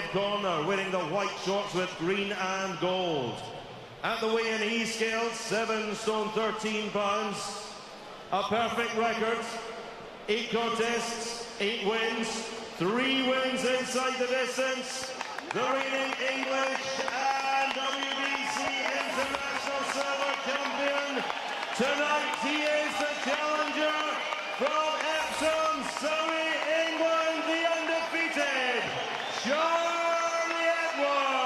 red corner, winning the white shorts with green and gold. At the weigh-in, he scaled 7 stone 13 pounds. A perfect record. 8 contests, 8 wins, 3 wins inside the distance. The reigning English and WBC International Silver Champion. Tonight he is the challenger from Epsom, Surrey, England, the undefeated Charlie Edwards.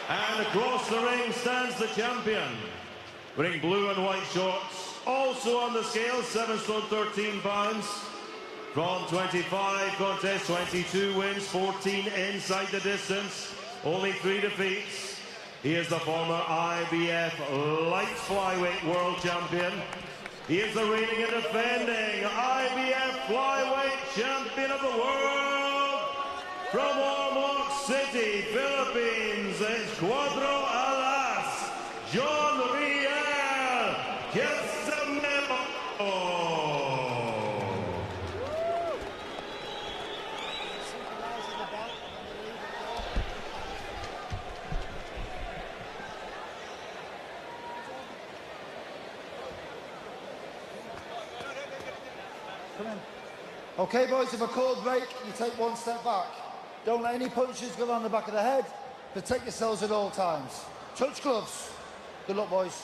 And across the ring stands the champion, wearing blue and white shorts, also on the scale, 7 stone 13 pounds. From 25 contests, 22 wins, 14 inside the distance, only 3 defeats. He is the former IBF light flyweight world champion. He is the reigning and defending IBF flyweight champion of the world. From Ormoc City, Philippines, Escuadro Alas, John Riel, Casimero. Okay, boys, if a called break, you take 1 step back. Don't let any punches go on the back of the head. Protect yourselves at all times. Touch gloves. Good luck, boys.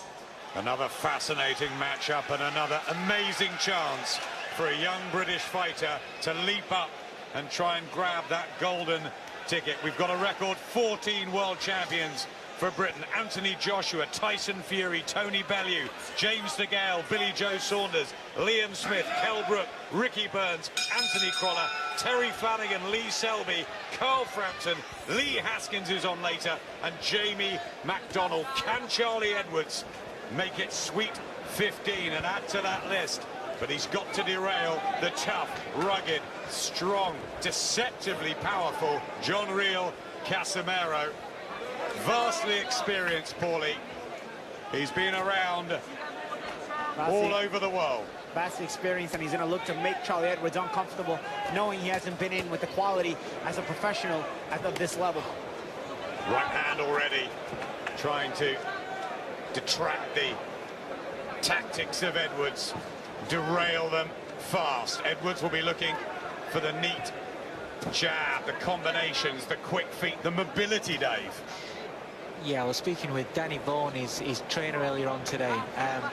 Another fascinating matchup and another amazing chance for a young British fighter to leap up and try and grab that golden ticket. We've got a record 14 world champions for Britain. Anthony Joshua, Tyson Fury, Tony Bellew, James DeGale, Billy Joe Saunders, Liam Smith, Kell Brook, Ricky Burns, Anthony Crolla, Terry Flanagan, Lee Selby, Carl Frampton, Lee Haskins is on later, and Jamie McDonnell. Can Charlie Edwards make it sweet 15 and add to that list? But he's got to derail the tough, rugged, strong, deceptively powerful John Riel Casimero. Vastly experienced, Paulie. He's been around all over the world. Vast experience, and he's going to look to make Charlie Edwards uncomfortable, knowing he hasn't been in with the quality as a professional at this level. Right hand already, trying to detract the tactics of Edwards, derail them fast. Edwards will be looking for the neat jab, the combinations, the quick feet, the mobility, Dave. Yeah, I was speaking with Danny Vaughan, his trainer, earlier on today.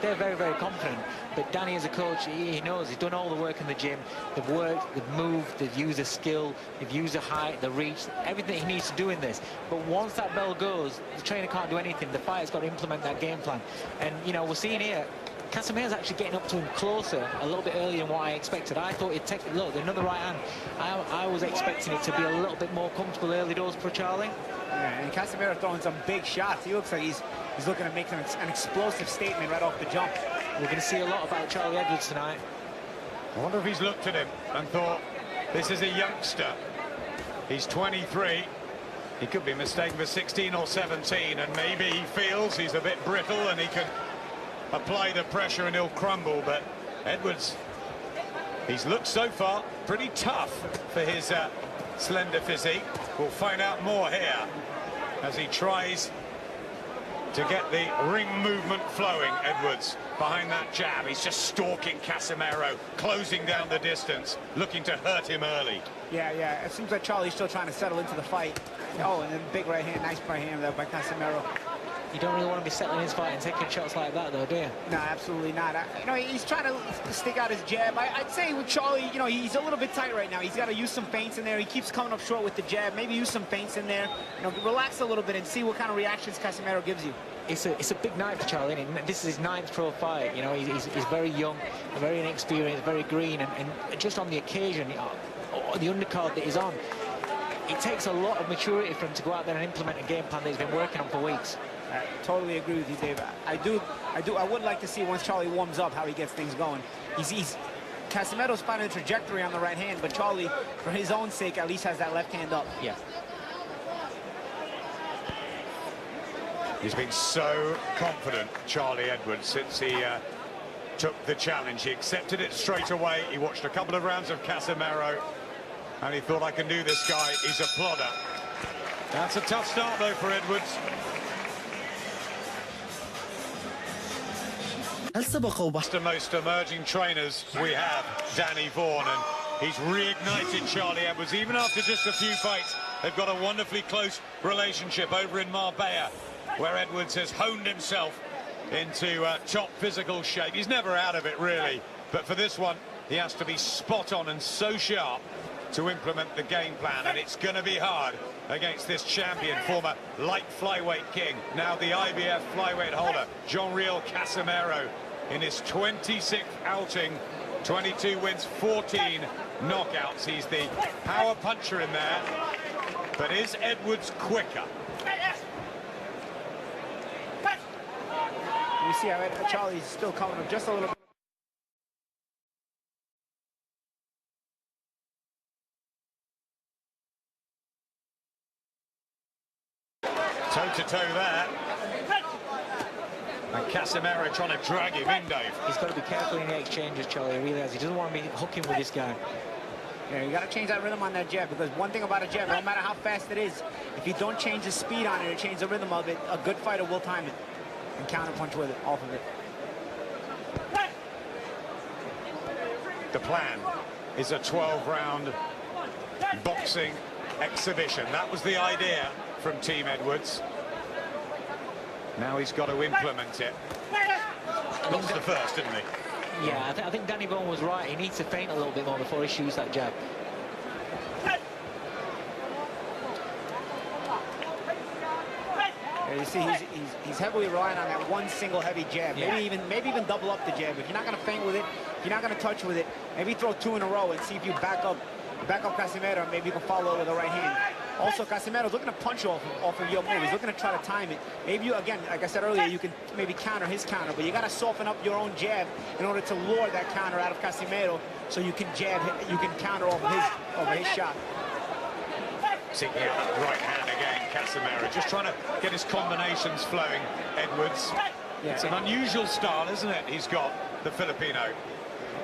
They're very, very confident. But Danny, as a coach, he knows he's done all the work in the gym. They've worked, they've moved, they've used the skill, they've used the height, the reach, everything he needs to do in this. But once that bell goes, the trainer can't do anything. The fighter's got to implement that game plan. And, you know, we're seeing here, Casimero's actually getting up to him closer a little bit earlier than what I expected. I thought he'd take, look, another right hand. I was expecting it to be a little bit more comfortable early doors for Charlie. Yeah, and Casimero throwing some big shots. He looks like he's looking to make an explosive statement right off the jump. We're going to see a lot about Charlie Edwards tonight. I wonder if he's looked at him and thought, this is a youngster. He's 23. He could be mistaken for 16 or 17, and maybe he feels he's a bit brittle and he can apply the pressure and he'll crumble. But Edwards, he's looked so far pretty tough for his slender physique. We'll find out more here as he tries to get the ring movement flowing. Edwards behind that jab. He's just stalking Casimero, closing down the distance, looking to hurt him early. Yeah, it seems like Charlie's still trying to settle into the fight. Oh, and then big right hand, nice right hand there by Casimero. You don't really want to be settling his fight and taking shots like that, though, do you? No, absolutely not. You know, he's trying to stick out his jab. I'd say with Charlie, you know, he's a little bit tight right now. He's got to use some feints in there. He keeps coming up short with the jab. Maybe use some feints in there. You know, relax a little bit and see what kind of reactions Casimero gives you. It's a big night for Charlie, and this is his 9th pro fight. You know, he's very young, very inexperienced, very green, and just on the occasion, the undercard that he's on, it takes a lot of maturity for him to go out there and implement a game plan that he's been working on for weeks. I totally agree with you, Dave. I would like to see once Charlie warms up how he gets things going. Casimero's finding a trajectory on the right hand, but Charlie, for his own sake, at least has that left hand up. Yeah. He's been so confident, Charlie Edwards, since he took the challenge. He accepted it straight away. He watched a couple of rounds of Casimero, and he thought, I can do this guy. He's a plodder. That's a tough start, though, for Edwards. The most emerging trainers we have, Danny Vaughan, and he's reignited Charlie Edwards. Even after just a few fights, they've got a wonderfully close relationship over in Marbella, where Edwards has honed himself into top physical shape. He's never out of it, really, but for this one, he has to be spot on and so sharp to implement the game plan, and it's going to be hard against this champion, former light flyweight king, now the IBF flyweight holder, Riel Casimero, in his 26th outing, 22 wins, 14 knockouts. He's the power puncher in there, but is Edwards quicker? You see how Charlie's still coming up just a little bit. Toe-to-toe there. And Casimero trying to drag him in, Dave. He's got to be careful in the exchanges, Charlie. He really has. He doesn't want to be hooking with this guy. Yeah, you got to change that rhythm on that jab, because one thing about a jab, no matter how fast it is, if you don't change the speed on it or change the rhythm of it, a good fighter will time it and counterpunch with it, off of it. The plan is a 12-round boxing exhibition. That was the idea from Team Edwards. Now he's got to implement it. Lost the first, didn't he? Yeah, I think Danny Vaughan was right. He needs to feint a little bit more before he shoots that jab. Yeah, you see, he's heavily relying on that one single heavy jab. Yeah. Maybe even double up the jab. If you're not going to feint with it, if you're not going to touch with it, maybe throw two in a row and see if you back up Casimero, and maybe you can follow with the right hand. Also, Casimero's looking to punch off of your move. He's looking to try to time it. Maybe you, again, like I said earlier, you can maybe counter his counter, but you got to soften up your own jab in order to lure that counter out of Casimero, so you can counter off of his shot. Seeking out that right hand again, Casimero, just trying to get his combinations flowing, Edwards. Yeah. It's an unusual style, isn't it? He's got the Filipino.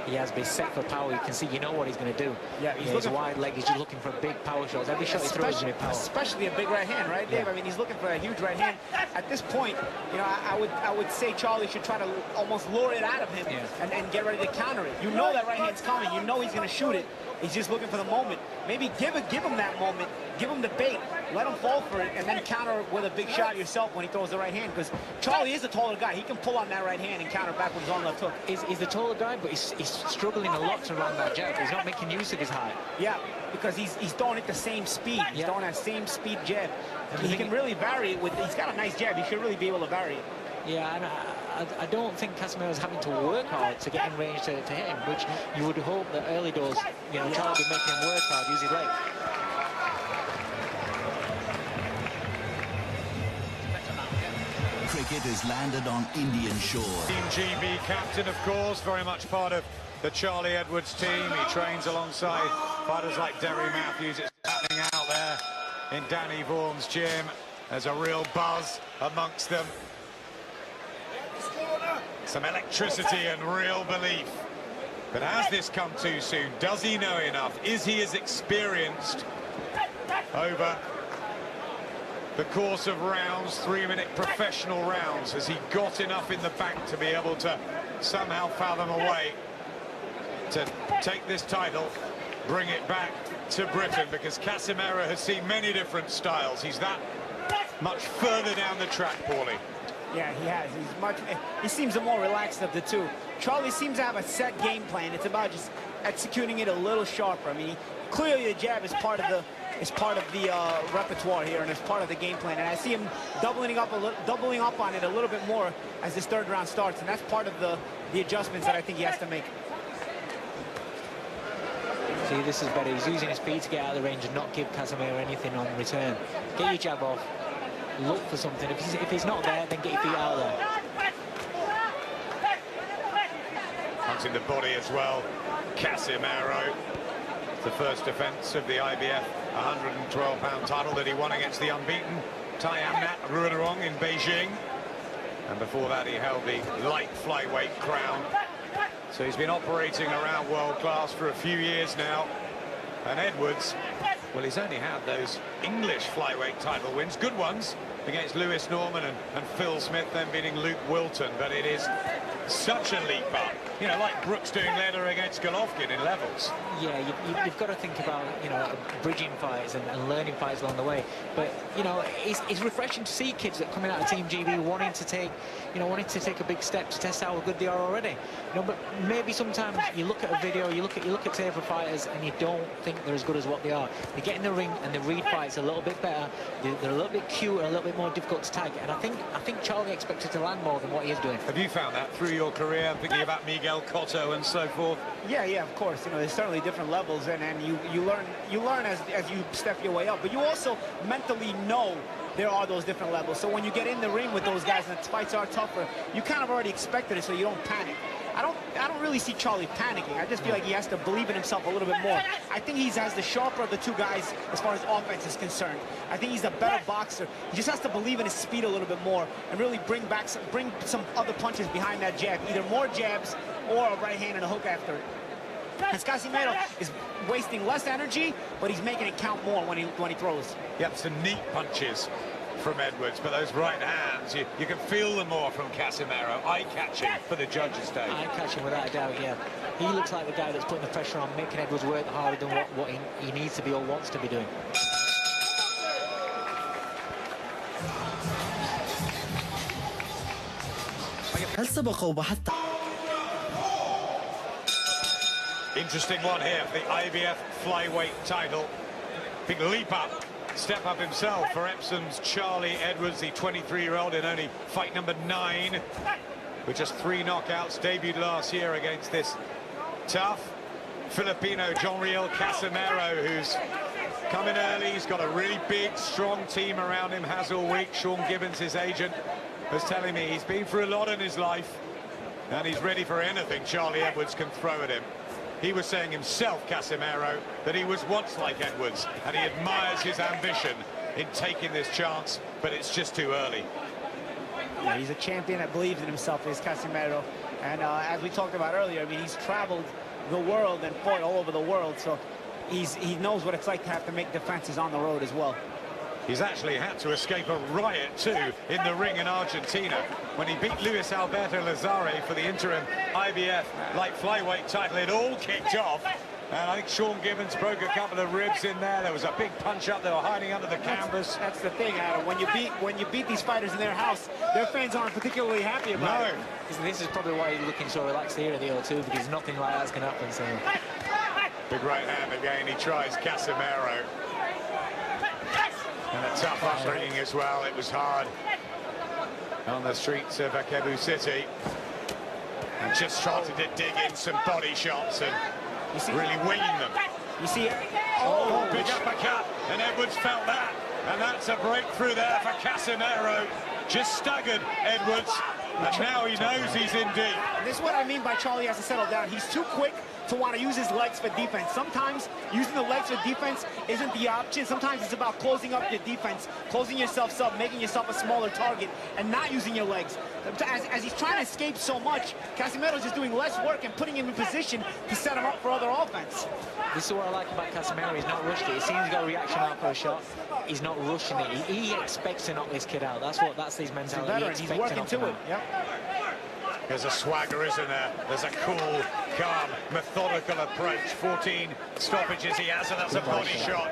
He has been set for power. You can see, you know what he's going to do. Yeah, he's a wide leg. He's just looking for big power shots. Every shot he throws is going to be power. Especially a big right hand, right, Dave? Yeah. I mean, he's looking for a huge right hand. At this point, you know, I would say Charlie should try to almost lure it out of him, yeah, and get ready to counter it. You know that right hand's coming. You know he's going to shoot it. He's just looking for the moment. Maybe give him that moment. Give him the bait. Let him fall for it, and then counter with a big shot yourself when he throws the right hand. Because Charlie is a taller guy. He can pull on that right hand and counter back with his own left hook. He's the taller guy, but he's struggling a lot to run that jab. He's not making use of his height. Yeah, because he's throwing it the same speed. He's throwing that same speed jab. He can really vary it with. He's got a nice jab. He should really be able to vary it. Yeah, and I don't think Casimero's having to work hard to get in range to hit him, which you would hope that early doors, you know, Charlie would be making him work hard, use his leg. Cricket has landed on Indian shore. Team GB captain, of course, very much part of the Charlie Edwards team. He trains alongside fighters like Derry Matthews. It's happening out there in Danny Vaughan's gym. There's a real buzz amongst them. Some electricity and real belief. But has this come too soon? Does he know enough? Is he as experienced over the course of rounds, 3-minute professional rounds? Has he got enough in the bank to be able to somehow fathom a way to take this title, bring it back to Britain? Because Casimero has seen many different styles. He's that much further down the track, Paulie. Yeah, he has. He seems the more relaxed of the two. Charlie seems to have a set game plan. It's about just executing it a little sharper. I mean, clearly the jab is part of the repertoire here, and it's part of the game plan. And I see him doubling up on it a little bit more as this third round starts, and that's part of the adjustments that I think he has to make. See, this is better. He's using his feet to get out of the range and not give Casimero anything on return. Get your jab off. Look for something. If he's not there, then get your feet out of there. Hunting the body as well. Casimero. The first defence of the IBF 112-pound title that he won against the unbeaten Thaiamnat Ruenarong in Beijing. And before that, he held the light flyweight crown So he's been operating around world class for a few years now. And Edwards, well, he's only had those English flyweight title wins, good ones, against Lewis Norman and Phil Smith, then beating Luke Wilton. But it is such a leap up, you know, like Brooks doing leather against Golovkin in levels. Yeah, you've got to think about, you know, bridging fights and learning fights along the way. But, you know, it's refreshing to see kids that coming out of Team GB wanting to take a big step to test how good they are already. You know, but maybe sometimes you look at a video, you look at safer fighters, and you don't think they're as good as what they are. They get in the ring and they read fights a little bit better. They're a little bit cuter, a little bit more difficult to tag. And I think Charlie expected to land more than what he is doing. Have you found that through your career? I'm thinking about Miguel Cotto and so forth. Yeah, of course. You know, there's certainly different levels, and you learn as you step your way up. But you also mentally know there are those different levels. So when you get in the ring with those guys and the fights are tougher, you kind of already expected it, so you don't panic. I don't really see Charlie panicking. I just feel like he has to believe in himself a little bit more. I think he has the sharper of the two guys as far as offense is concerned. I think he's a better boxer. He just has to believe in his speed a little bit more and really bring some other punches behind that jab, either more jabs or a right hand and a hook after it. As Casimero is wasting less energy, but he's making it count more when he throws. Yep, some neat punches from Edwards, but those right hands, you can feel them more from Casimero. Eye-catching for the judges' day. Eye-catching without a doubt, yeah. He looks like the guy that's putting the pressure on, making Edwards work harder than what he needs to be or wants to be doing. Interesting one here for the IBF flyweight title. Big leap up, step up himself for Epsom's Charlie Edwards, the 23-year-old in only fight number 9, with just 3 knockouts. Debuted last year against this tough Filipino John Riel Casimero, who's coming early. He's got a really big, strong team around him, has all week. Sean Gibbons, his agent, was telling me he's been through a lot in his life, and he's ready for anything Charlie Edwards can throw at him. He was saying himself, Casimero, that he was once like Edwards, and he admires his ambition in taking this chance, but it's just too early. Yeah, he's a champion that believes in himself, is Casimero. And as we talked about earlier, I mean, he's traveled the world and fought all over the world, so he knows what it's like to have to make defenses on the road as well. He's actually had to escape a riot, too, in the ring in Argentina when he beat Luis Alberto Lazare for the interim IBF light flyweight title. It all kicked off, and I think Sean Gibbons broke a couple of ribs in there. There was a big punch-up. They were hiding under the canvas. That's the thing, Adam. When you beat these fighters in their house, their fans aren't particularly happy about it. This is probably why he's looking so relaxed here at the O2, because nothing like that's going to happen. So. Big right hand again. He tries Casimero. And a tough upbringing as well. It was hard on the streets of Cebu City. And just started to dig in some body shots and really winging them. You see, big uppercut, and Edwards felt that. And that's a breakthrough there for Casimero. Just staggered Edwards, and now he knows he's in deep. This is what I mean by Charlie has to settle down. He's too quick to want to use his legs for defense. Sometimes using the legs for defense isn't the option. Sometimes it's about closing up your defense, closing yourself up, making yourself a smaller target, and not using your legs. As he's trying to escape so much, Casimero's just doing less work and putting him in position to set him up for other offense. This is what I like about Casimero. He's not rushed it. He seems to go reaction out for a shot. He's not rushing it. He expects to knock this kid out. That's his mentality. He's working to it. Yep. There's a swagger, isn't there? There's a cool, calm, methodical approach. 14 stoppages he has, and that's a body shot,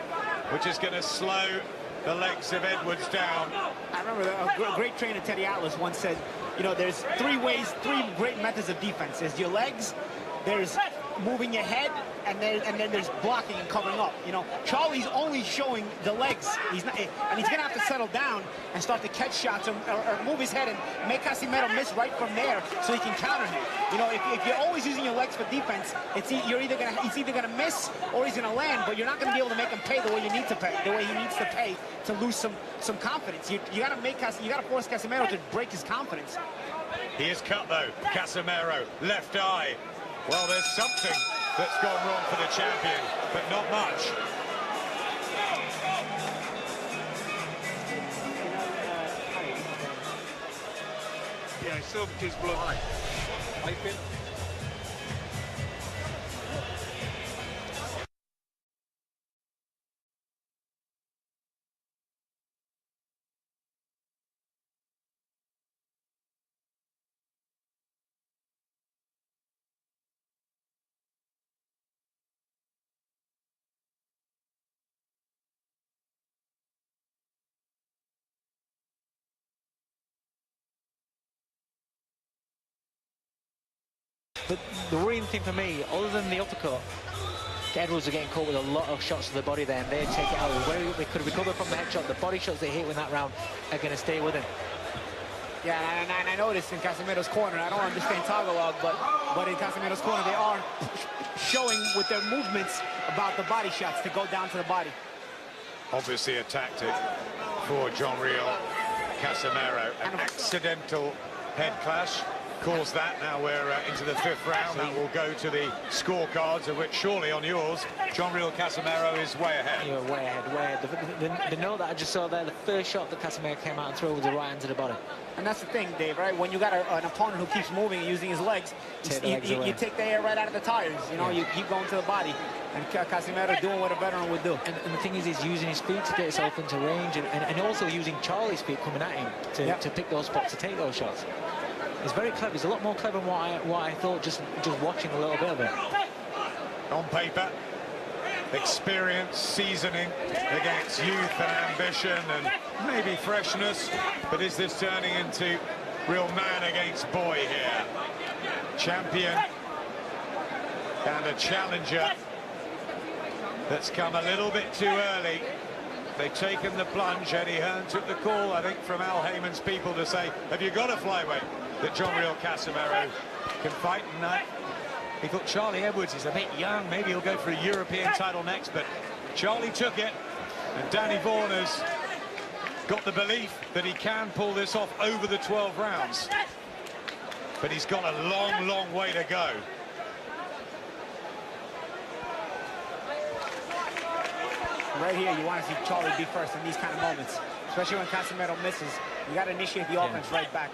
which is going to slow the legs of Edwards down. I remember a great trainer, Teddy Atlas, once said, you know, there's 3 great methods of defense. There's your legs, there's moving your head, and then there's blocking and covering up. You know, Charlie's only showing the legs. He's gonna have to settle down and start to catch shots or move his head and make Casimero miss right from there so he can counter him. You know, if you're always using your legs for defense, he's either gonna miss or he's gonna land, but you're not gonna be able to make him pay the way you need to pay, the way he needs to pay to lose some confidence. You gotta force Casimero to break his confidence. He is cut though, Casimero, left eye. Well, there's something that's gone wrong for the champion, but not much. Yeah, Silverkid's blood. I think the worrying thing for me, other than the uppercut, Edwards are getting caught with a lot of shots to the body there, and they take it out. Where they could recover from the headshot, the body shots they hit in that round are going to stay with him. Yeah, and I noticed in Casamero's corner, I don't understand Tagalog, but in Casamero's corner, they are showing with their movements about the body shots to go down to the body. Obviously a tactic for John Riel. Casimero, an accidental head clash. Calls that. Now we're into the 5th round. That will go to the scorecards, of which surely on yours, John Riel Casimero is way ahead. You're way ahead, way ahead. The note that I just saw there, the first shot that Casimero came out and threw was the right hand to the body. And that's the thing, Dave, right? When you got an opponent who keeps moving and using his legs, you take the air right out of the tires. You know, you keep going to the body. And Casimero doing what a veteran would do. And the thing is, he's using his feet to get himself into range, and also using Charlie's feet coming at him to pick those spots, to take those shots. He's very clever. He's a lot more clever than what I thought just watching a little bit of it. On paper, experience, seasoning against youth and ambition and maybe freshness. But is this turning into real man against boy here? Champion and a challenger that's come a little bit too early. They've taken the plunge. Eddie Hearn took the call, I think, from Al Heyman's people to say, have you got a flyweight that John Riel Casimero can fight? And he thought Charlie Edwards is a bit young, maybe he'll go for a European title next, but Charlie took it, and Danny Vaughan has got the belief that he can pull this off over the 12 rounds. But he's got a long, long way to go. Right here, you want to see Charlie be first in these kind of moments, especially when Casimero misses. You got to initiate the offense right back.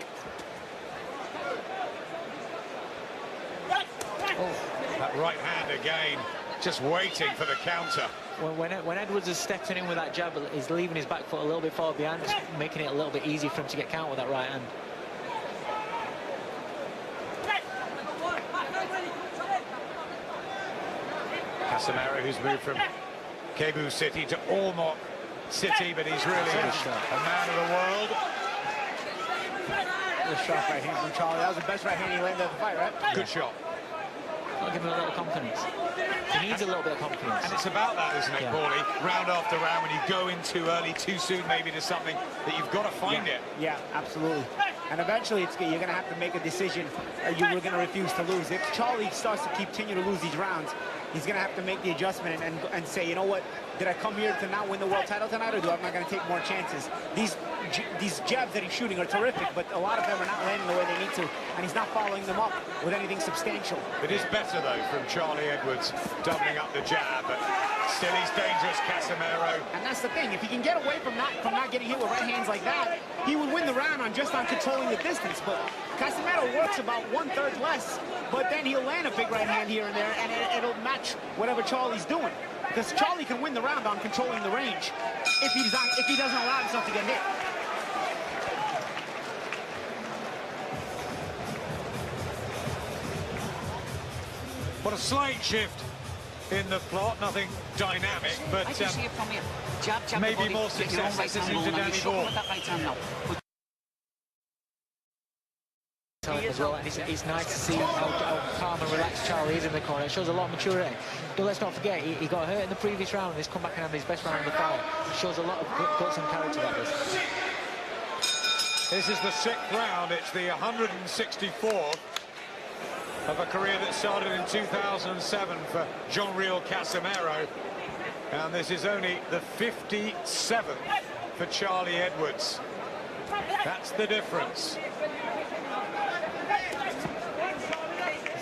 Oh, that right hand again, just waiting for the counter. When Edwards is stepping in with that jab, he's leaving his back foot a little bit far behind, just making it a little bit easier for him to get counter with that right hand. Casimero, who's moved from Cebu City to Ormoc City, but he's really a man of the world. Good shot right hand from Charlie. That was the best right hand he landed at the fight, right? Good shot. I'll give him a little confidence. He needs a little bit of confidence. And it's about that, isn't it, Paulie? Round after round, when you go in too early, too soon, maybe to something that you've got to find it. Yeah, absolutely. And eventually, you're going to have to make a decision. You were going to refuse to lose. If Charlie starts to continue to lose these rounds, he's going to have to make the adjustment and say, you know what, did I come here to not win the world title tonight, or am I going to take more chances? These jabs that he's shooting are terrific, but a lot of them are not landing the way they need to, and he's not following them up with anything substantial. It is better, though, from Charlie Edwards doubling up the jab, but still he's dangerous, Casimero. And that's the thing, if he can get away from not getting hit with right hands like that, he would win the round on controlling the distance. But Casimero works about 1/3 less, but then he'll land a big right hand here and there, and it'll match whatever Charlie's doing. Because Charlie can win the round on controlling the range if he doesn't allow himself to get hit. What a slight shift in the plot, nothing dynamic, but I can see it from here. Jab, maybe more success this is into Danny Vaughan. As well, and it's nice to see how calm and relaxed Charlie is in the corner. It shows a lot of maturity. But let's not forget, he got hurt in the previous round, and he's come back and had his best round of the fight. It shows a lot of guts and character like this. This is the 6th round. It's the 164th of a career that started in 2007 for John Riel Casimero. And this is only the 57th for Charlie Edwards. That's the difference.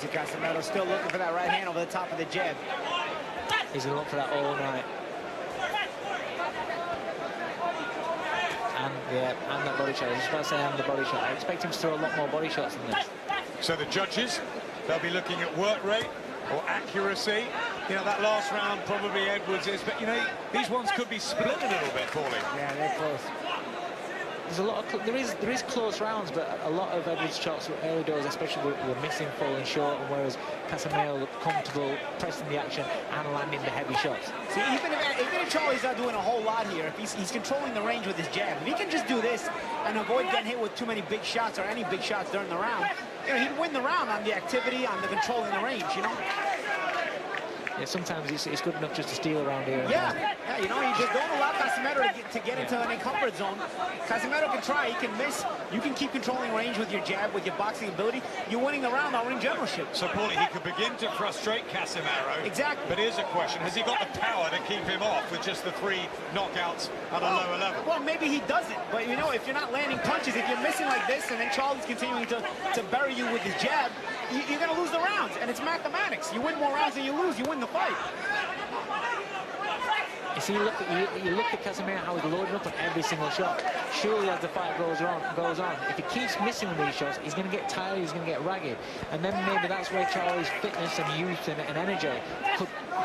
Casimero still looking for that right hand over the top of the jab. He's going to look for that all night. And that body shot. I was just about to say and the body shot. I expect him to throw a lot more body shots than this. So the judges, they'll be looking at work rate or accuracy. You know, that last round probably Edwards is, but you know, these ones could be split a little bit, Paulie. Yeah, they're close. There's a lot of there is close rounds, but a lot of Edwards' shots early doors, especially were missing, falling short, whereas Casimero looked comfortable pressing the action and landing the heavy shots. See, even if Charlie's not doing a whole lot here, if he's controlling the range with his jab, if he can just do this and avoid getting hit with too many big shots or any big shots during the round, you know, he'd win the round on the activity, on the controlling the range, you know? Yeah, sometimes it's good enough just to steal around here. Yeah, you know, you just don't allow Casimero to get into an comfort zone. Casimero can try, he can miss. You can keep controlling range with your jab, with your boxing ability. You're winning the round on ring generalship. So, Paulie, he could begin to frustrate Casimero. Exactly. But here's a question. Has he got the power to keep him off with just the 3 knockouts at a lower level? Well, maybe he doesn't. But, you know, if you're not landing punches, if you're missing like this, and then Charlie's continuing to bury you with his jab, you're going to lose the rounds. And it's mathematics. You win more rounds than you lose. You win the fight. You see, you look at Casimero, how he's loading up on every single shot. Surely as the fight goes on, if he keeps missing these shots, he's going to get tired, he's going to get ragged. And then maybe that's where Charlie's fitness and youth and energy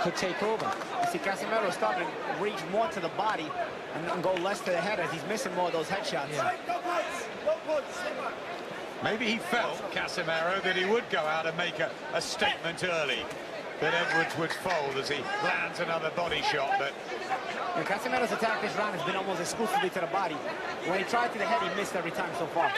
could take over. You see, Casimero starting to reach more to the body and go less to the head as he's missing more of those headshots. Yeah. Maybe he felt, Casimero, that he would go out and make a statement early, that Edwards would fold as he lands another body shot. But Casimero's attack this round has been almost exclusively to the body. When he tried to the head, he missed every time so far.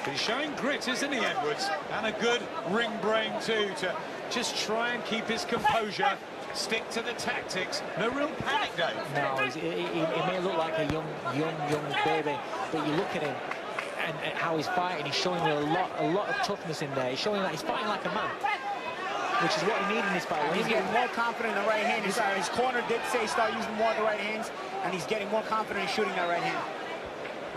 he's showing grit, isn't he, Edwards? And a good ring brain, too, to just try and keep his composure, stick to the tactics. No real panic, Dave. No, he may look like a young baby, but you look at him and how he's fighting. He's showing a lot of toughness in there. He's showing that he's fighting like a man, which is what he needs in this fight. He's getting more confident in the right hand. His corner did say start using more of the right hands, and he's getting more confident in shooting that right hand.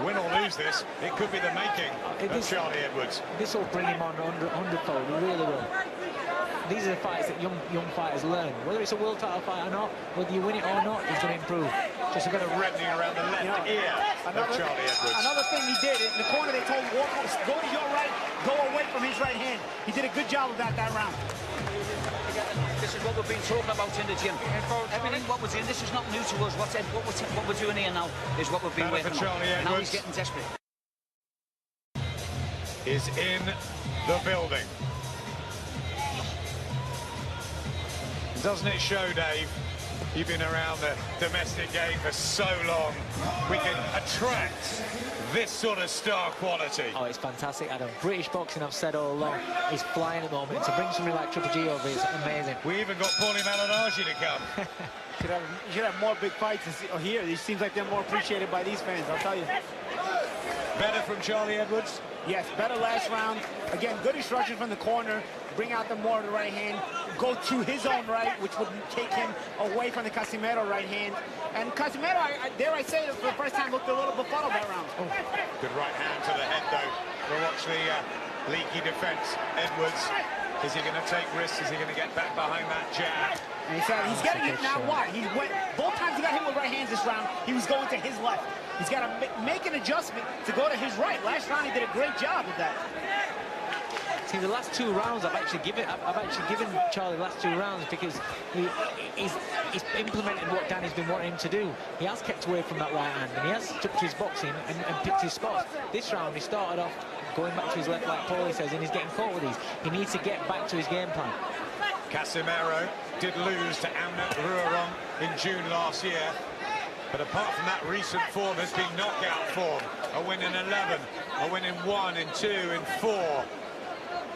Win or lose this, it could be the making of Charlie Edwards. This will bring him on underfold, it really will. These are the fights that young fighters learn. Whether it's a world title fight or not, whether you win it or not, he's going to improve. Just a bit of reddening around the left ear of Charlie Edwards. Another thing he did, in the corner they told him, go to your right, go away from his right hand. He did a good job of that round. This is what we've been talking about in the gym. Everything what we're doing, this is not new to us. What we're doing here now is what we've been working on. Now he's getting desperate. Is in the building. Doesn't it show, Dave? You've been around the domestic game for so long. We can attract this sort of star quality. Oh, it's fantastic, Adam. British boxing, I've said all along, is flying at the moment. To bring somebody like Triple G over is amazing. We even got Paulie Malignaggi to come. You should have more big fights here. It seems like they're more appreciated by these fans, I'll tell you. Better from Charlie Edwards? Yes, better last round. Again, good instruction from the corner. Bring out the more of the right hand. Go to his own right, which would take him away from the Casimero right hand. And Casimero, dare I say, for the first time, looked a little befuddled that round. Oh. Good right hand to the head, though. We'll watch the leaky defense. Edwards, is he going to take risks? Is he going to get back behind that jab? And he's getting hit now. Why? Both times he got hit with right hands this round, he was going to his left. He's got to make an adjustment to go to his right. Last round, he did a great job with that. See, the last 2 rounds I've actually given Charlie the last 2 rounds because he's implemented what Danny's been wanting him to do. He has kept away from that right hand and he has stuck to his boxing and picked his spots. This round he started off going back to his left, like Paulie says, and he's getting caught with these. He needs to get back to his game plan. Casimero did lose to Amnat Ruarong in June last year, but apart from that, recent form has been knockout form. A win in 11, a win in 1, in 2, in 4.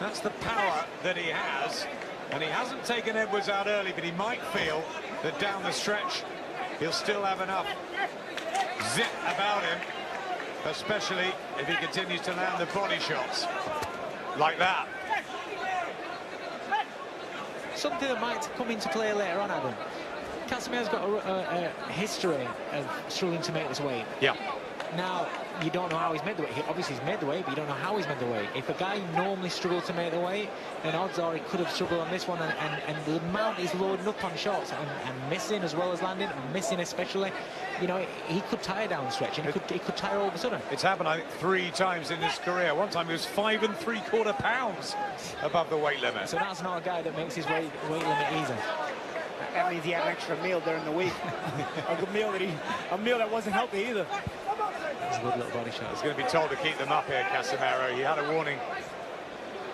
That's the power that he has, and he hasn't taken Edwards out early, but he might feel that down the stretch he'll still have enough zip about him, especially if he continues to land the body shots like that. Something that might come into play later on, Adam. Casimero's got a history of struggling to make this weight. Yeah. Now, you don't know how he's made the weight. Obviously, he's made the weight, but you don't know how he's made the weight. If a guy normally struggled to make the weight, then odds are he could have struggled on this one. And the amount he's loading up on shots and missing as well as landing, and missing especially, you know, he could tire down the stretch, and he could tire all of a sudden. It's happened, I think, 3 times in his career. One time he was 5 3/4 pounds above the weight limit. So that's not a guy that makes his weight limit easy. That means he had an extra meal during the week. a meal that wasn't healthy either. It's a good little body shot. He's going to be told to keep them up here, Casimero. He had a warning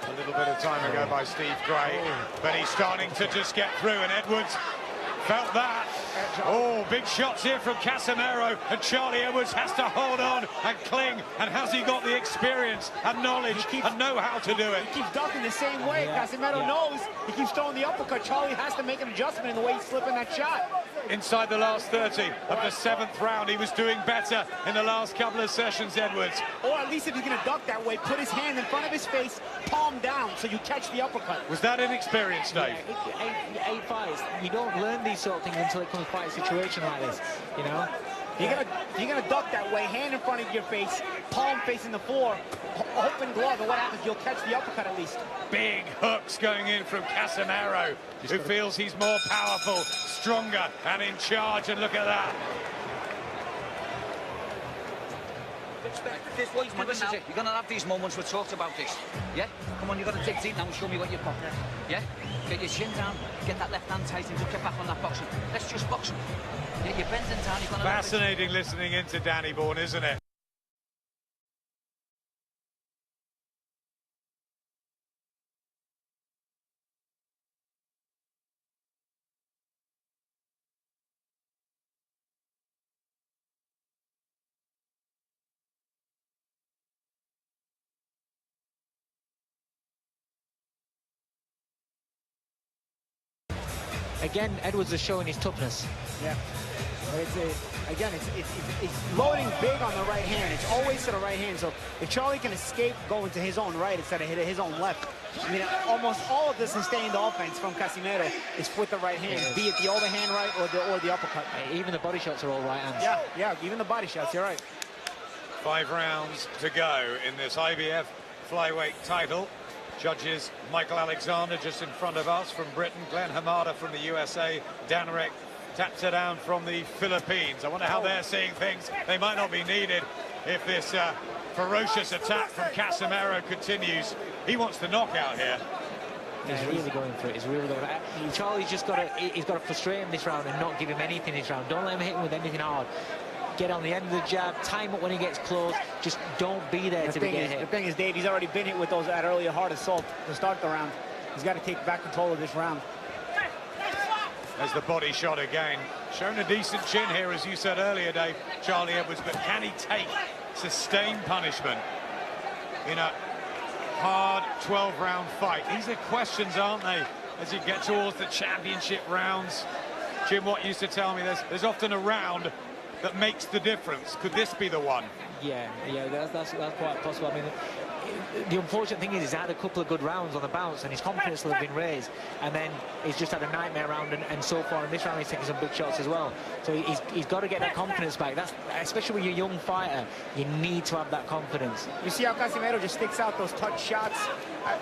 a little bit of time ago by Steve Gray, but he's starting to just get through, and Edwards Felt that. Oh, big shots here from Casimero, and Charlie Edwards has to hold on and cling. And has he got the experience and knowledge and know how to do it? He keeps ducking the same way. Casimero knows he keeps throwing the uppercut. Charlie has to make an adjustment in the way he's slipping that shot. Inside the last 30 of the 7th round, he was doing better in the last couple of sessions, Edwards. Or at least if he's going to duck that way, put his hand in front of his face, palm down, so you catch the uppercut. Was that inexperience, Dave? Yeah, eight fights. You don't learn these sort of things until it comes to a situation like this, you know? You're gonna duck that way, hand in front of your face, palm facing the floor, open glove, and what happens? You'll catch the uppercut at least. Big hooks going in from Casimero, who feels he's more powerful, stronger, and in charge. And look at that. This is it. You're going to have these moments. We talked about this. Yeah? Come on, you've got to dig deep now and show me what you've got. Yeah? Get your chin down, get that left hand tight and just get back on that boxing. Let's just box him. Yeah, you're bending down. You're going to fascinating listening into Danny Bourne, isn't it? Again, Edwards is showing his toughness. Yeah. But it's loading big on the right hand. It's always to the right hand. So if Charlie can escape going to his own right instead of hitting his own left, I mean, almost all of the sustained offense from Casimero is with the right hand, be it the overhand right or the uppercut. Even the body shots are all right hands. Yeah, even the body shots, you're right. 5 rounds to go in this IBF flyweight title. Judges Michael Alexander just in front of us from Britain, Glenn Hamada from the USA, Danrek Tatsadown from the Philippines. I wonder how they're seeing things. They might not be needed if this ferocious attack from Casimero continues. He wants the knockout here. He's really going for it. He's really going for it. Charlie's just got to, he's got to frustrate him this round and not give him anything this round. Don't let him hit him with anything hard. Get on the end of the jab, time up when he gets close. Just don't be there to get hit. The thing is, Dave, he's already been hit with that earlier hard assault to start the round. He's got to take back control of this round. There's the body shot again. Shown a decent chin here, as you said earlier, Dave, Charlie Edwards, but can he take sustained punishment in a hard 12-round fight? These are questions, aren't they, as you get towards the championship rounds? Jim Watt used to tell me there's often a round that makes the difference. Could this be the one? Yeah, that's quite possible. I mean, the unfortunate thing is he's had a couple of good rounds on the bounce and his confidence will have been raised, and then he's just had a nightmare round, and so far in this round he's taking some big shots as well. So he's got to get that confidence back. That's especially when you're a young fighter, you need to have that confidence. You see how Casimero just sticks out those touch shots,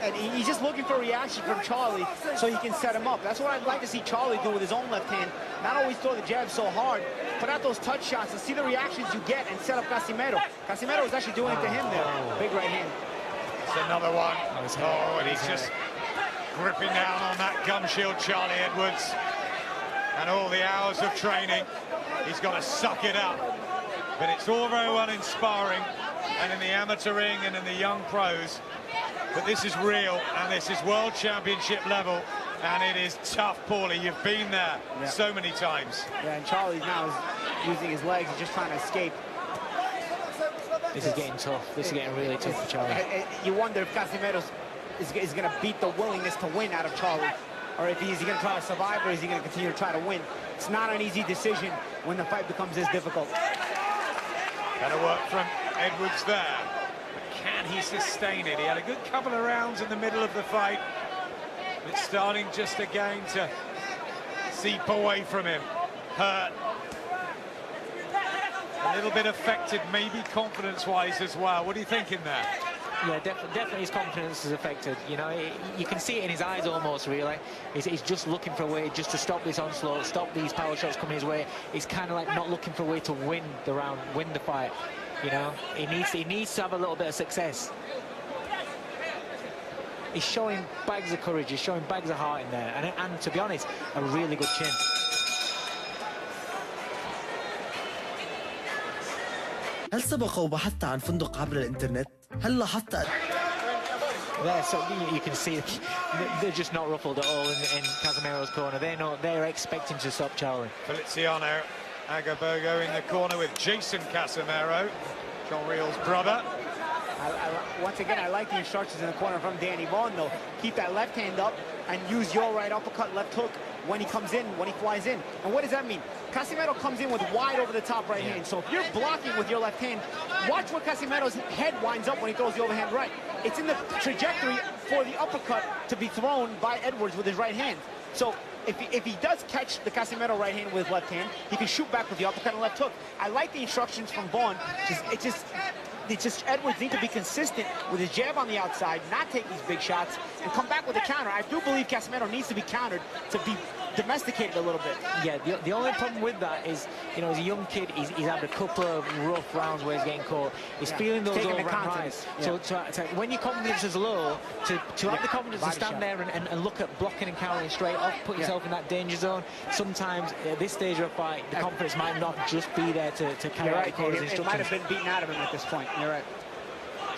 and he's just looking for a reaction from Charlie so he can set him up. That's what I'd like to see Charlie do with his own left hand. Not always throw the jab so hard, put out those touch shots and see the reactions you get and set up Casimero. Casimero is actually doing it to him there. Big right hand. It's another one. Oh, and he's just gripping down on that gum shield, Charlie Edwards. And all the hours of training, he's got to suck it up. But it's all very well in sparring and in the amateur ring and in the young pros. But this is real, and this is world championship level, and it is tough, Paulie. You've been there so many times. Yeah, and Charlie now is using his legs and just trying to escape. This is getting tough. This is getting really tough for Charlie. You wonder if Casimero is going to beat the willingness to win out of Charlie, or if he's going to try to survive, or is he going to continue to try to win. It's not an easy decision when the fight becomes this difficult. Better work from Edwards there. But can he sustain it? He had a good couple of rounds in the middle of the fight. It's starting just again to seep away from him. Hurt. A little bit affected, maybe confidence-wise as well. What are you thinking there? Yeah, definitely his confidence is affected. You know, you can see it in his eyes almost, really. He's just looking for a way just to stop this onslaught, stop these power shots coming his way. He's kind of like not looking for a way to win the round, win the fight. You know, he needs to have a little bit of success. He's showing bags of courage, he's showing bags of heart in there, and to be honest, a really good chin. هل سبق وبحثت عن فندق عبر الإنترنت؟ هل لاحظت there, so you can see they're just not ruffled at all in Casimero's corner. They're expecting to stop Charlie. Feliciano Agabogo in the corner with Jason Casimero, John Riel's brother. Once again, I like the instructions in the corner from Danny Vaughan, though. Keep that left hand up and use your right uppercut, left hook when he comes in, when he flies in. And what does that mean? Casimero comes in with wide over the top right hand. So if you're blocking with your left hand, watch where Casimero's head winds up when he throws the overhand right. It's in the trajectory for the uppercut to be thrown by Edwards with his right hand. So if he does catch the Casimero right hand with his left hand, he can shoot back with the uppercut and left hook. I like the instructions from Vaughan. It's just Edwards needs to be consistent with his jab on the outside, not take these big shots, and come back with a counter. I do believe Casimero needs to be countered to be domesticated a little bit. Yeah, the only problem with that is, you know, as a young kid, he's had a couple of rough rounds where he's getting caught. He's feeling those overhand highs. Yeah. So when your confidence is low, to have the confidence to stand there and look at blocking and countering straight off, put yourself in that danger zone, sometimes at this stage of a fight, the confidence might not just be there to carry out the corner's instructions. It might have been beaten out of him at this point. You're right.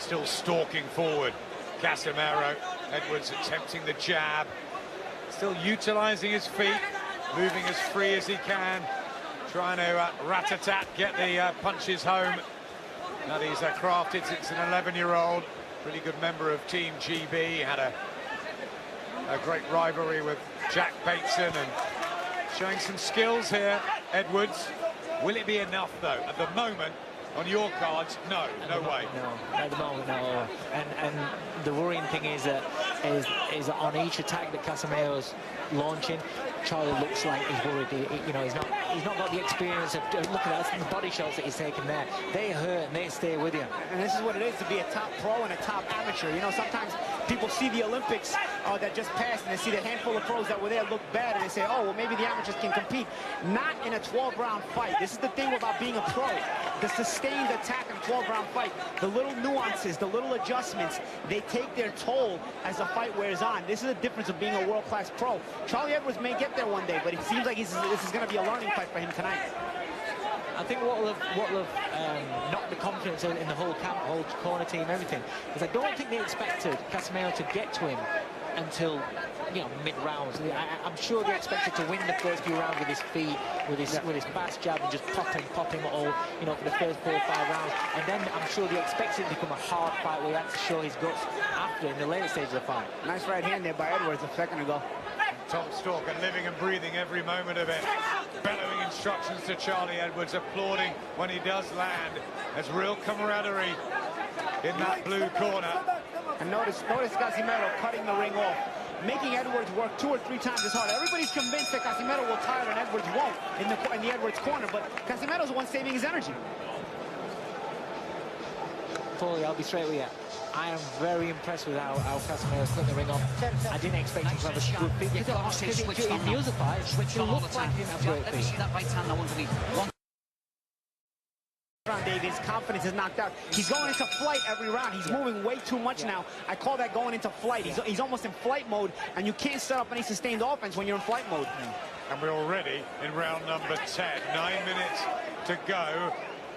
Still stalking forward, Casimero. Edwards attempting the jab. Still utilising his feet, moving as free as he can, trying to rat-a-tat, get the punches home that he's crafted since an 11-year-old. Really good member of Team GB. Had a great rivalry with Jack Bateson and showing some skills here, Edwards. Will it be enough, though? At the moment, on your cards, no way. No, at the moment, no. And the worrying thing is that on each attack that Casimero's launching, Charlie looks like he's worried. You know, he's not got the experience of look at that, the body shots that he's taking there. They hurt and they stay with you. And this is what it is to be a top pro and a top amateur. You know, sometimes people see the Olympics that just passed and they see the handful of pros that were there look bad and they say, oh, well, maybe the amateurs can compete. Not in a 12-round fight. This is the thing about being a pro. The sustained attack in a 12-round fight, the little nuances, the little adjustments, they take their toll as the fight wears on. This is the difference of being a world-class pro. Charlie Edwards may get there one day, but it seems like this is going to be a learning fight for him tonight. I think what will have knocked the confidence in the whole camp, whole corner team, everything, is I don't think they expected Casimero to get to him until, you know, mid-rounds. I'm sure they expected to win the first few rounds with his feet, with his fast jab, and just pop him all, you know, for the first 4 or 5 rounds. And then I'm sure they expected it to become a hard fight where he had to show his guts after, in the later stage of the fight. Nice right hand there by Edwards a second ago. Tom Stalker living and breathing every moment of it. Bellowing instructions to Charlie Edwards, applauding when he does land. There's real camaraderie in that blue corner. And notice Casimero cutting the ring off, making Edwards work 2 or 3 times as hard. Everybody's convinced that Casimero will tire and Edwards won't in the Edwards corner, but Casimero's the one saving his energy. Paulie, I'll be straight with you. I am very impressed with how Casimero's put the ring on. I didn't expect him to have a good feet. Because in the other fight, it looked like he didn't have great feet. Let me see that right hand, I want to be one. His confidence is knocked out. He's going into flight every round. He's moving way too much now. I call that going into flight. He's almost in flight mode, and you can't set up any sustained offense when you're in flight mode. And we're already in round number 10. 9 minutes to go.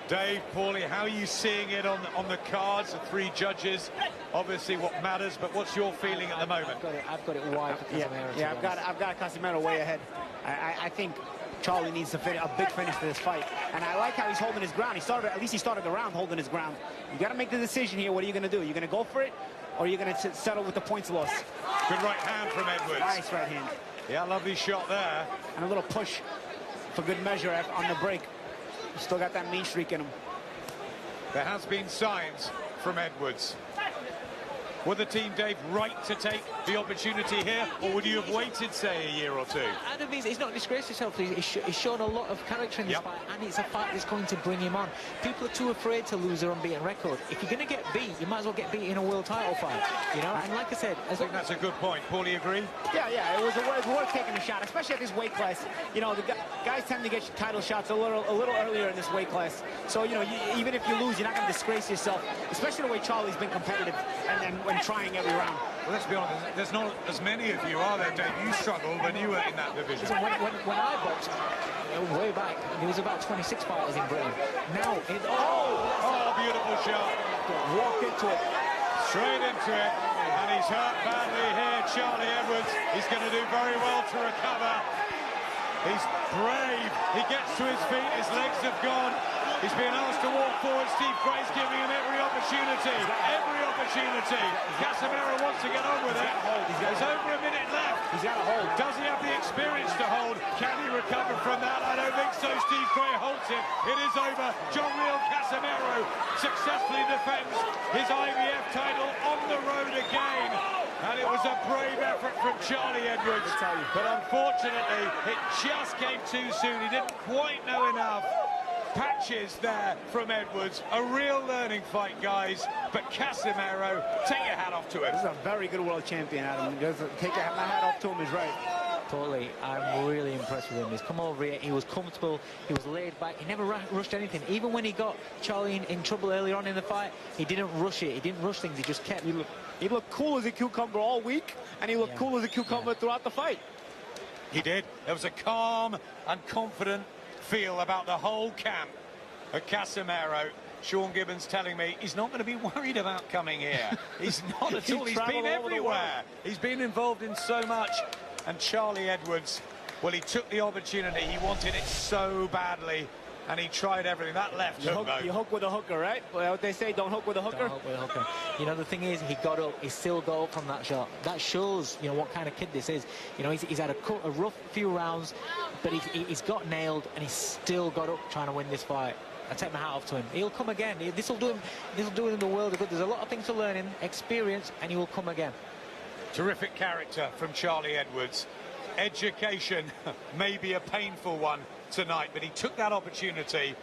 Dave, Paulie, how are you seeing it on the cards? The 3 judges, obviously what matters, but what's your feeling at the moment? I've got it wide for Casimero. Yeah, I've got Casimero way ahead. I think Charlie needs to a big finish for this fight, and I like how he's holding his ground. At least he started the round holding his ground. You got to make the decision here. What are you going to do? You're going to go for it, or are you going to settle with the points loss? Good right hand from Edwards. Nice right hand. Yeah, lovely shot there. And a little push for good measure on the break. He's still got that mean streak in him. There has been signs from Edwards. Were the team, Dave, right to take the opportunity here, or would you have waited, say, a year or 2? Adam, he's not disgraced himself. He's shown a lot of character in this fight, and it's a fight that's going to bring him on. People are too afraid to lose their unbeaten record. If you're going to get beat, you might as well get beat in a world title fight, you know? And like I said... I think that's a good point. Paulie, agree? Yeah, it was worth taking a shot, especially at this weight class. You know, the guys tend to get title shots a little earlier in this weight class. So, you know, even if you lose, you're not going to disgrace yourself, especially the way Charlie's been competitive and trying every round. Well, let's be honest, there's not as many of you, are there, Dave? You struggled when you were in that division. When I boxed, way back, there was about 26 fighters in Britain. Now, oh, beautiful shot. Walked into it. Straight into it, and he's hurt badly here, Charlie Edwards. He's going to do very well to recover. He's brave. He gets to his feet. His legs have gone. He's being asked to walk forward. Steve Gray's giving him every opportunity. Every opportunity. Casimero wants to get on with it. There's over a minute left. He's got to hold. Does he have the experience to hold? Can he recover from that? I don't think so. Steve Gray holds it. It is over. John Riel Casimero successfully defends his IBF title on the road again. And it was a brave effort from Charlie Edwards. But unfortunately, it just came too soon. He didn't quite know enough. Patches there from Edwards. A real learning fight, guys. But Casimero, take your hat off to him. This is a very good world champion, Adam. Just take my hat off to him is right. Totally. I'm really impressed with him. He's come over here. He was comfortable. He was laid back. He never rushed anything. Even when he got Charlie in trouble earlier on in the fight, he didn't rush it. He didn't rush things. He just kept... He looked cool as a cucumber all week, and he looked cool as a cucumber throughout the fight. He did. There was a calm and confident feel about the whole camp of Casimero. Sean Gibbons telling me he's not going to be worried about coming here. He's not at all. He's been everywhere. He's been involved in so much. And Charlie Edwards, well, he took the opportunity. He wanted it so badly, and he tried everything. That left hook, though. You hook with a hooker, right? Well, what they say, don't hook with a hooker. Don't hook with a hooker. You know, the thing is, he got up. He still got up from that shot. That shows, you know, what kind of kid this is. You know, he's had a rough few rounds, but he's got nailed, and he's still got up trying to win this fight. I take my hat off to him. He'll come again. This will do him the world of good. There's a lot of things to learn in, experience, and he will come again. Terrific character from Charlie Edwards. Education may be a painful one tonight, but he took that opportunity,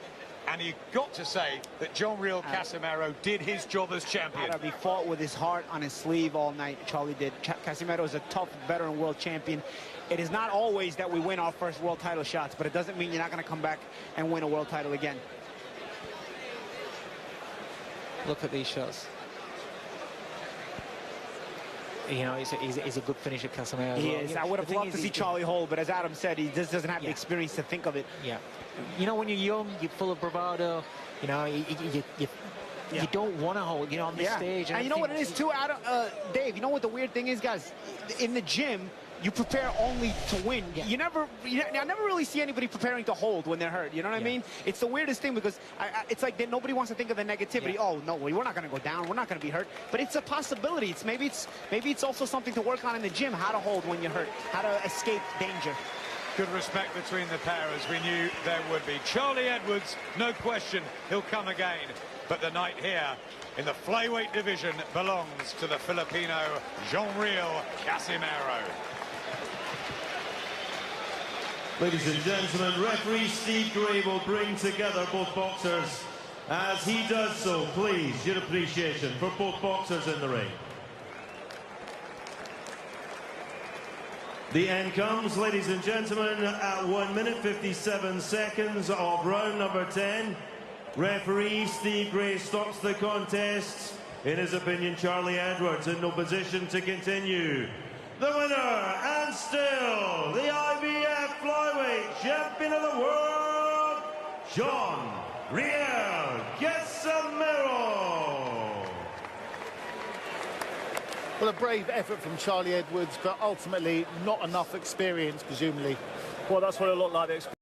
and you've got to say that John Riel Casimero did his job as champion. He fought with his heart on his sleeve all night. Charlie did. Casimero is a tough veteran world champion. It is not always that we win our first world title shots, but it doesn't mean you're not going to come back and win a world title again. Look at these shots. You know, he's a good finisher, Casimero. He is. I would have loved to see Charlie hold, but as Adam said, he just doesn't have the experience to think of it. Yeah. You know, when you're young, you're full of bravado. You know, you don't want to hold, you know, on this stage. And you know what it is, too, Adam? Dave, you know what the weird thing is, guys? In the gym, you prepare only to win. I never really see anybody preparing to hold when they're hurt. You know what I mean? It's the weirdest thing because it's like nobody wants to think of the negativity. Oh no, we're not going to go down. We're not going to be hurt. But it's a possibility. Maybe it's also something to work on in the gym. How to hold when you're hurt. How to escape danger. Good respect between the pair, as we knew there would be. Charlie Edwards, no question, he'll come again. But the night here in the flyweight division belongs to the Filipino John Riel Casimero. Ladies and gentlemen, referee Steve Gray will bring together both boxers. As he does so, please, your appreciation for both boxers in the ring. The end comes, ladies and gentlemen, at 1 minute 57 seconds of round number 10. Referee Steve Gray stops the contest. In his opinion, Charlie Edwards in no position to continue. The winner, and still the IBF flyweight champion of the world, John Riel Casimero. Well, a brave effort from Charlie Edwards, but ultimately not enough experience, presumably. Well, that's what it looked like.